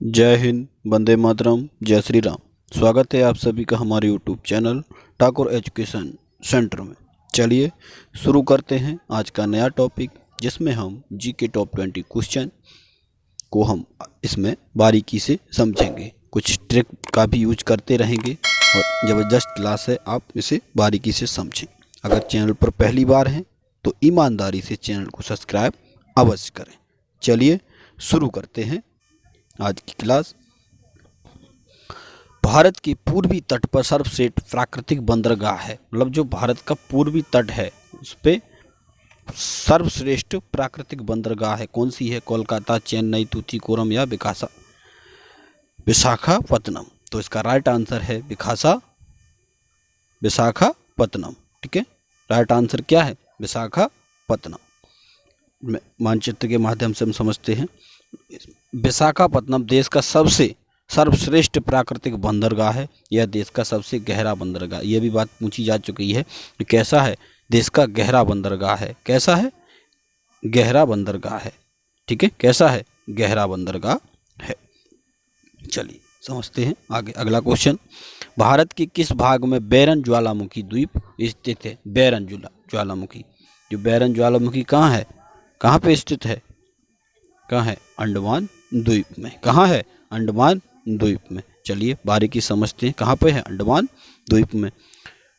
जय हिंद, वंदे मातरम, जय श्री राम। स्वागत है आप सभी का हमारे YouTube channel Thakur education centre में। चलिए शुरू करते हैं आज का नया टॉपिक, जिसमें हम जी के टॉप 20 क्वेश्चन को हम इसमें बारीकी से समझेंगे। कुछ ट्रिक का भी यूज करते रहेंगे और ज़बरदस्त क्लास है, आप इसे बारीकी से समझें। अगर चैनल पर पहली बार हैं तो ईमानदारी से चैनल को सब्सक्राइब अवश्य करें। चलिए शुरू करते हैं आज की क्लास। भारत के पूर्वी तट पर सर्वश्रेष्ठ प्राकृतिक बंदरगाह है, मतलब जो भारत का पूर्वी तट है उस पे सर्वश्रेष्ठ प्राकृतिक बंदरगाह है, कौन सी है? कोलकाता, चेन्नई, तूतीकोरम या विशाखापत्तनम। तो इसका राइट आंसर है विशाखापत्तनम। ठीक है, राइट आंसर क्या है? विशाखापत्तनम। मानचित्र के माध्यम से हम समझते हैं। विशाखापत्तनम देश का सबसे सर्वश्रेष्ठ प्राकृतिक बंदरगाह है। यह देश का सबसे गहरा बंदरगाह, यह भी बात पूछी जा चुकी है कि कैसा है देश का गहरा बंदरगाह है। कैसा है? गहरा बंदरगाह है। ठीक है, कैसा है? गहरा बंदरगाह है। चलिए समझते हैं आगे। अगला क्वेश्चन, भारत के किस भाग में बैरन ज्वालामुखी द्वीप स्थित है? बैरन ज्वालामुखी, जो बैरन ज्वालामुखी कहाँ है, कहाँ पे स्थित है? कहाँ है? अंडमान द्वीप में। कहाँ है? अंडमान द्वीप में। चलिए बारीकी समझते हैं, कहाँ पे है? अंडमान द्वीप में।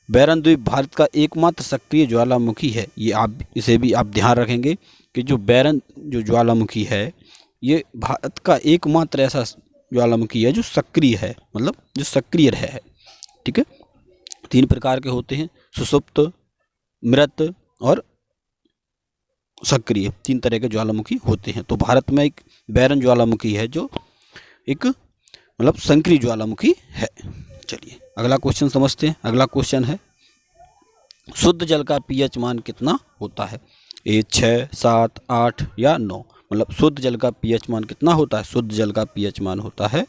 बैरन द्वीप भारत का एकमात्र सक्रिय ज्वालामुखी है। ये आप इसे भी आप ध्यान रखेंगे कि जो बैरन जो ज्वालामुखी है, ये भारत का एकमात्र ऐसा ज्वालामुखी है जो सक्रिय है, मतलब जो सक्रिय है। ठीक है, 3 प्रकार के होते हैं, सुषुप्त, मृत और सक्रिय। 3 तरह के ज्वालामुखी होते हैं। तो भारत में एक बैरन ज्वालामुखी है जो एक मतलब सक्रिय ज्वालामुखी है। चलिए अगला क्वेश्चन समझते हैं। अगला क्वेश्चन है, शुद्ध जल का पीएच मान कितना होता है? 6, 7, 8 या 9। मतलब शुद्ध जल का पीएच मान कितना होता है? शुद्ध जल का पीएच मान होता है,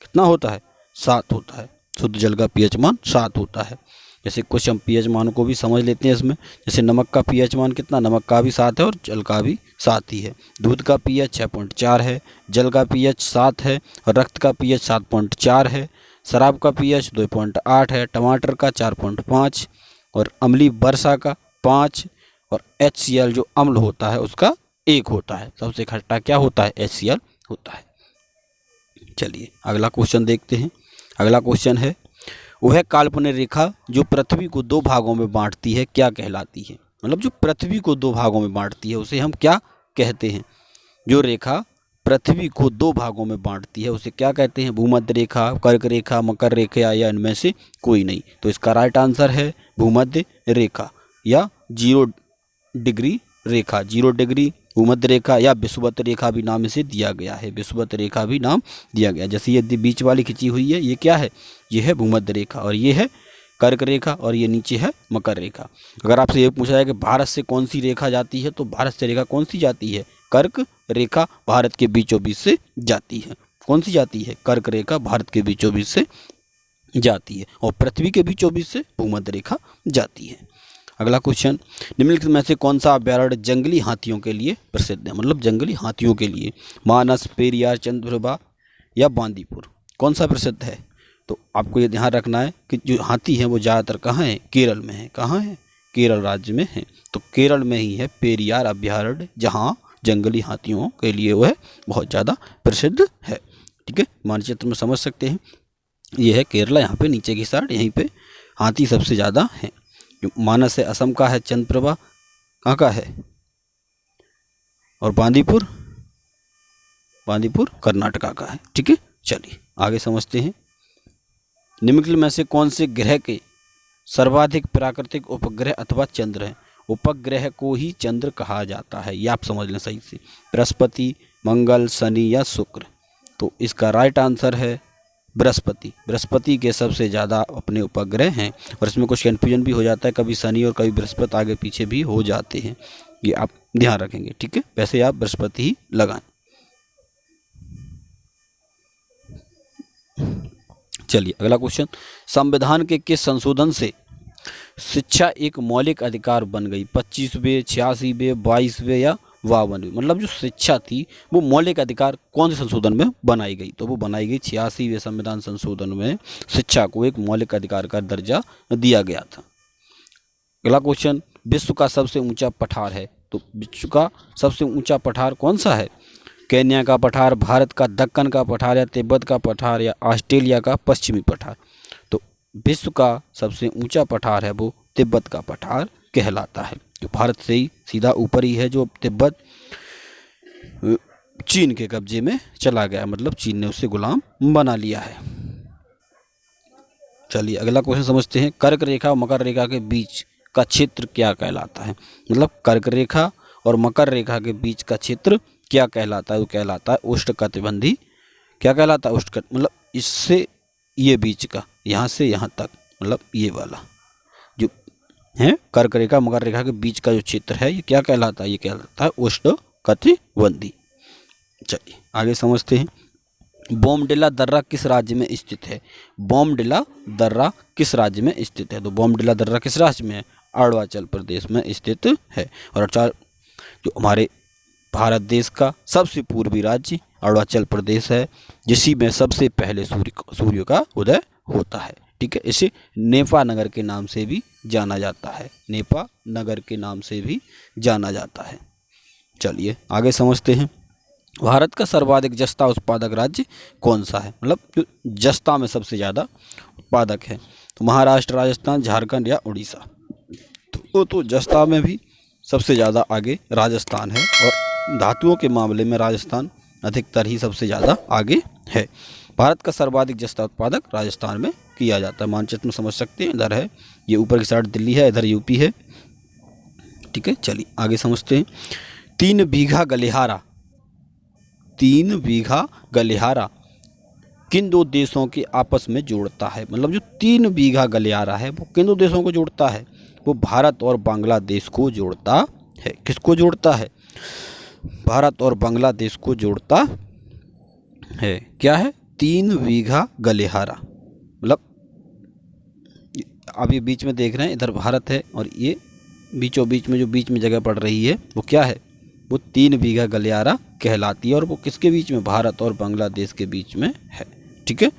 कितना होता है? 7 होता है। शुद्ध जल का पीएच मान 7 होता है। जैसे कुछ हम पीएच मान को भी समझ लेते हैं इसमें। जैसे नमक का पीएच मान कितना? नमक का भी 7 है और जल का भी 7 ही है। दूध का पीएच 6.4 है, जल का पीएच 7 है और रक्त का पीएच 7.4 है। शराब का पीएच 2.8 है, टमाटर का 4.5 और अम्लीय वर्षा का 5 और HCl जो अम्ल होता है उसका 1 होता है। सबसे खट्टा क्या होता है? HCl होता है। चलिए अगला क्वेश्चन देखते हैं। अगला क्वेश्चन है, वह काल्पनिक रेखा जो पृथ्वी को 2 भागों में बांटती है क्या कहलाती है? मतलब जो पृथ्वी को 2 भागों में बांटती है उसे हम क्या कहते हैं? जो रेखा पृथ्वी को 2 भागों में बांटती है उसे क्या कहते हैं? भूमध्य रेखा, कर्क रेखा, मकर रेखा या इनमें से कोई नहीं। तो इसका राइट आंसर है भूमध्य रेखा या 0 डिग्री रेखा। 0 डिग्री भूमध्य रेखा या विषुवत रेखा भी नाम इसे दिया गया है। विषुवत रेखा भी नाम दिया गया। जैसे ये बीच वाली खिंची हुई है, ये क्या है? ये है भूमध्य रेखा और ये है कर्क रेखा और ये नीचे है मकर रेखा। अगर आपसे ये पूछा जाए कि भारत से कौन सी रेखा जाती है, तो भारत से रेखा कौन सी जाती है? कर्क रेखा भारत के बीचों बीच से जाती है। कौन सी जाती है? कर्क रेखा भारत के बीचों बीच से जाती है और पृथ्वी के बीचों बीच से भूमध्य रेखा जाती है। अगला क्वेश्चन, निम्नलिखित में से कौन सा अभ्यारण्य जंगली हाथियों के लिए प्रसिद्ध है? मतलब जंगली हाथियों के लिए मानस, पेरियार, चंद्रप्रभा या बांदीपुर, कौन सा प्रसिद्ध है? तो आपको ये ध्यान रखना है कि जो हाथी हैं वो ज़्यादातर कहाँ हैं? केरल में है। कहाँ है? केरल राज्य में है। तो केरल में ही है पेरियार अभ्यारण्य, जहाँ जंगली हाथियों के लिए वह बहुत ज़्यादा प्रसिद्ध है। ठीक है, मानचित्र में समझ सकते हैं। ये है केरला, यहाँ पे नीचे की साइड यहीं पे हाथी सबसे ज़्यादा हैं। मानस है असम का है, चंद्रप्रभा कहाँ का है और बांदीपुर कर्नाटका का है। ठीक है, चलिए आगे समझते हैं। निम्नलिखित में से कौन से ग्रह के सर्वाधिक प्राकृतिक उपग्रह अथवा चंद्र है? उपग्रह को ही चंद्र कहा जाता है, ये आप समझ लें सही से। बृहस्पति, मंगल, शनि या शुक्र। तो इसका राइट आंसर है बृहस्पति। बृहस्पति के सबसे ज़्यादा अपने उपग्रह हैं और इसमें कुछ कन्फ्यूजन भी हो जाता है, कभी शनि और कभी बृहस्पति आगे पीछे भी हो जाते हैं, ये आप ध्यान रखेंगे। ठीक है, वैसे आप बृहस्पति ही लगाएं। चलिए अगला क्वेश्चन, संविधान के किस संशोधन से शिक्षा एक मौलिक अधिकार बन गई? 25वें, 86वें, 22वें या 52, मतलब जो शिक्षा थी वो मौलिक अधिकार कौन से संशोधन में बनाई गई, तो वो बनाई गई 86वें संविधान संशोधन में शिक्षा को एक मौलिक अधिकार का दर्जा दिया गया था। अगला क्वेश्चन, विश्व का सबसे ऊंचा पठार है, तो विश्व का सबसे ऊंचा पठार कौन सा है? केन्या का पठार, भारत का दक्कन का पठार, या तिब्बत का पठार, या ऑस्ट्रेलिया का पश्चिमी पठार? तो विश्व का सबसे ऊंचा पठार है वो तिब्बत का पठार कहलाता है, जो भारत से ही सीधा ऊपर ही है। जो तिब्बत चीन के कब्जे में चला गया, मतलब चीन ने उसे गुलाम बना लिया है। चलिए अगला क्वेश्चन समझते हैं, कर्क रेखा और मकर रेखा के बीच का क्षेत्र क्या कहलाता है? मतलब कर्क रेखा और मकर रेखा के बीच का क्षेत्र क्या कहलाता है? वो कहलाता है उष्णकटिबंधीय। क्या कहलाता है? मतलब इससे ये बीच का, यहाँ से यहाँ तक, मतलब ये वाला जो है कर्क रेखा मकर रेखा के बीच का जो क्षेत्र है, ये क्या कहलाता है? ये कहलाता है उष्णकटिबंधीय। चलिए आगे समझते हैं, बोमडिला दर्रा किस राज्य में स्थित है? बोमडिला दर्रा किस राज्य में स्थित है? तो बोमडिला दर्रा किस राज्य में है? अरुणाचल प्रदेश में स्थित है। और जो हमारे भारत देश का सबसे पूर्वी राज्य अरुणाचल प्रदेश है, जिसी में सबसे पहले सूर्य का उदय होता है। ठीक है, इसे नेपा नगर के नाम से भी जाना जाता है, नेपा नगर के नाम से भी जाना जाता है। चलिए आगे समझते हैं, भारत का सर्वाधिक जस्ता उत्पादक राज्य कौन सा है? मतलब जो जस्ता में सबसे ज़्यादा उत्पादक है, तो महाराष्ट्र, राजस्थान, झारखंड या उड़ीसा? तो जस्ता में भी सबसे ज़्यादा आगे राजस्थान है, और धातुओं के मामले में राजस्थान अधिकतर ही सबसे ज़्यादा आगे है। भारत का सर्वाधिक जस्ता उत्पादक राजस्थान में किया जाता है। मानचित्र में समझ सकते हैं, इधर है ये ऊपर की साइड दिल्ली है, इधर यूपी है। ठीक है, चलिए आगे समझते हैं, 3 बीघा गलिहारा, 3 बीघा गलिहारा किन दो देशों के आपस में जोड़ता है? मतलब जो 3 बीघा गलियारा है वो किन दो देशों को जोड़ता है? वो भारत और बांग्लादेश को जोड़ता है। किसको जोड़ता है? भारत और बांग्लादेश को जोड़ता है। क्या है? 3 बीघा गलिहारा, मतलब आप ये बीच में देख रहे हैं, इधर भारत है और ये बीचों बीच में जो बीच में जगह पड़ रही है वो क्या है? वो 3 बीघा गलियारा कहलाती है, और वो किसके बीच में? भारत और बांग्लादेश के बीच में है। ठीक है,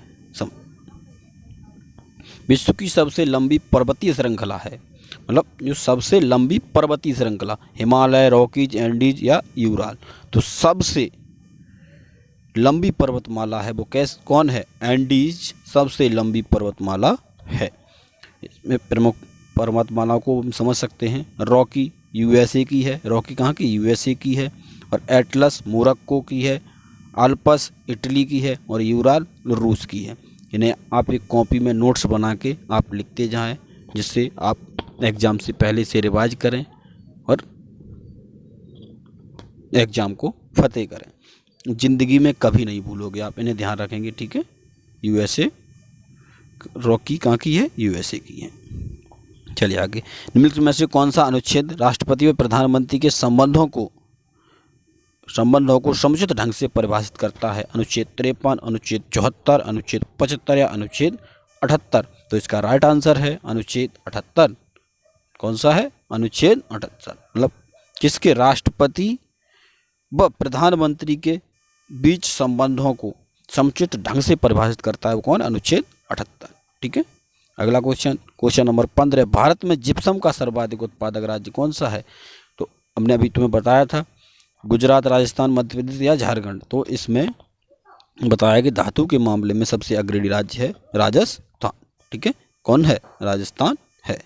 विश्व की सबसे लंबी पर्वतीय श्रृंखला है, मतलब जो सबसे लंबी पर्वतीय श्रृंखला, हिमालय, रॉकीज, एंडीज या यूराल? तो सबसे लंबी पर्वतमाला है वो कौन है? एंडीज सबसे लंबी पर्वतमाला है। इसमें प्रमुख पर्वतमालाओं को हम समझ सकते हैं, रॉकी यूएसए की है, रॉकी कहाँ की? यूएसए की है। और एटलस मोरक्को की है, आल्पस इटली की है, और यूराल रूस की है। इन्हें आप एक कॉपी में नोट्स बना के आप लिखते जाएं, जिससे आप एग्ज़ाम से पहले से रिवाइज करें और एग्ज़ाम को फतेह करें। ज़िंदगी में कभी नहीं भूलोगे आप, इन्हें ध्यान रखेंगे। ठीक है, यूएसए, रॉकी कहाँ की है? यूएसए की है। चलिए आगे, निम्नलिखित में से कौन सा अनुच्छेद राष्ट्रपति व प्रधानमंत्री के संबंधों को समुचित ढंग से परिभाषित करता है? अनुच्छेद 53, अनुच्छेद 74, अनुच्छेद 75 या अनुच्छेद 78? तो इसका राइट आंसर है अनुच्छेद 78। कौन सा है? अनुच्छेद 78। मतलब किसके? राष्ट्रपति व प्रधानमंत्री के बीच संबंधों को समुचित ढंग से परिभाषित करता है वो कौन? अनुच्छेद 78। ठीक है, अगला क्वेश्चन नंबर 15, भारत में जिप्सम का सर्वाधिक उत्पादक राज्य कौन सा है? तो हमने अभी तुम्हें बताया था, गुजरात, राजस्थान, मध्य प्रदेश या झारखंड? तो इसमें बताया कि धातु के मामले में सबसे अग्रणी राज्य है राजस्थान। ठीक है, कौन है? राजस्थान है,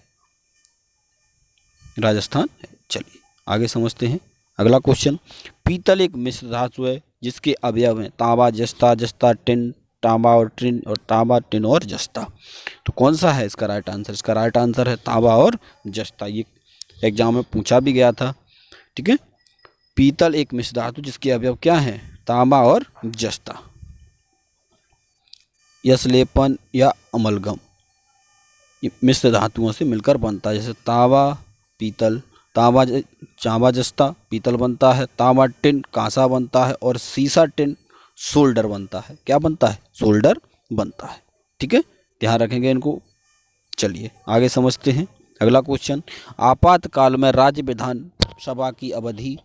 राजस्थान है। चलिए आगे समझते हैं, अगला क्वेश्चन, पीतल एक मिश्र धातु है जिसके अवयव हैं तांबा, जस्ता, जस्ता टिन, तांबा और टिन, और तांबा, टिन और जस्ता? तो कौन सा है इसका राइट आंसर? इसका राइट आंसर है तांबा और जस्ता। ये एग्जाम में पूछा भी गया था। ठीक है, पीतल एक मिश्र धातु जिसके अवयव क्या हैं? तांबा और जस्ता। यश लेपन या अमलगम ये मिश्र धातुओं से मिलकर बनता है, जैसे तांबा पीतल, तांबा जस्ता पीतल बनता है, तांबा टिन कांसा बनता है, और सीसा टिन सोल्डर बनता है। क्या बनता है? सोल्डर बनता है। ठीक है, ध्यान रखेंगे इनको। चलिए आगे समझते हैं, अगला क्वेश्चन, आपातकाल में राज्य विधानसभा की अवधि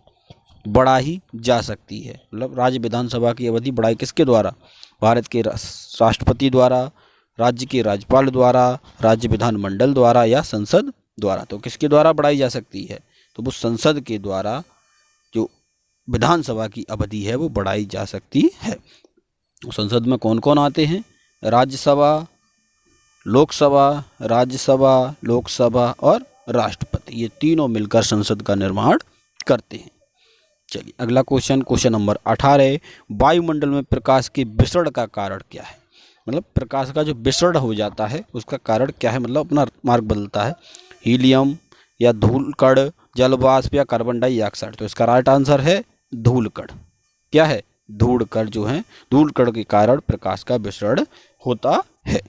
बढ़ाई जा सकती है। मतलब राज्य विधानसभा की अवधि बढ़ाई किसके द्वारा? भारत के राष्ट्रपति द्वारा, राज्य के राज्यपाल द्वारा, राज्य विधानमंडल द्वारा या संसद द्वारा। तो किसके द्वारा बढ़ाई जा सकती है? तो वो संसद के द्वारा जो विधानसभा की अवधि है वो बढ़ाई जा सकती है। संसद में कौन कौन आते हैं? राज्यसभा, लोकसभा, राज्यसभा, लोकसभा और राष्ट्रपति, ये तीनों मिलकर संसद का निर्माण करते हैं। चलिए अगला क्वेश्चन, क्वेश्चन नंबर 18, वायुमंडल में प्रकाश के विसरण का कारण क्या है? मतलब प्रकाश का जो विसरण हो जाता है उसका कारण क्या है? मतलब अपना मार्ग बदलता है, हीलियम या धूल कण, जल वाष्प या कार्बन डाइऑक्साइड। तो इसका राइट आंसर है धूल कण। क्या है? धूल कण जो है, धूल कण के कारण प्रकाश का विसरण होता है।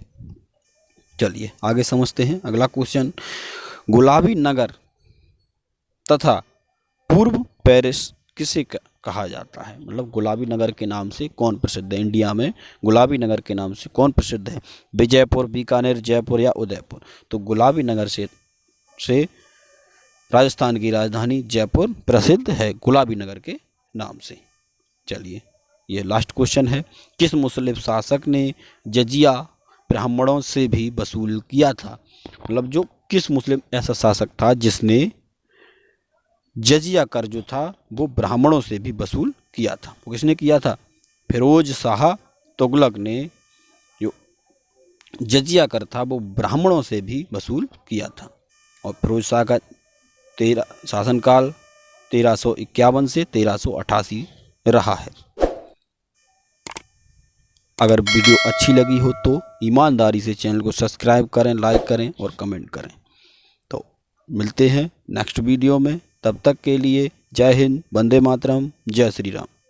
चलिए आगे समझते हैं अगला क्वेश्चन, गुलाबी नगर तथा पूर्व पेरिस किसे कहा जाता है? मतलब गुलाबी नगर के नाम से कौन प्रसिद्ध है? इंडिया में गुलाबी नगर के नाम से कौन प्रसिद्ध है? विजयपुर, बीकानेर, जयपुर या उदयपुर। तो गुलाबी नगर से राजस्थान की राजधानी जयपुर प्रसिद्ध है गुलाबी नगर के नाम से। चलिए ये लास्ट क्वेश्चन है, किस मुस्लिम शासक ने जजिया ब्राह्मणों से भी वसूल किया था? मतलब जो किस मुस्लिम ऐसा शासक था जिसने जजिया कर जो था वो ब्राह्मणों से भी वसूल किया था? वो किसने किया था? फिरोज शाह तुगलक ने जो जजिया कर था वो ब्राह्मणों से भी वसूल किया था। और फिरोज शाह का शासनकाल 1351 से 1388 रहा है। अगर वीडियो अच्छी लगी हो तो ईमानदारी से चैनल को सब्सक्राइब करें, लाइक करें और कमेंट करें। तो मिलते हैं नेक्स्ट वीडियो में, तब तक के लिए जय हिंद, वंदे मातरम, जय श्री राम।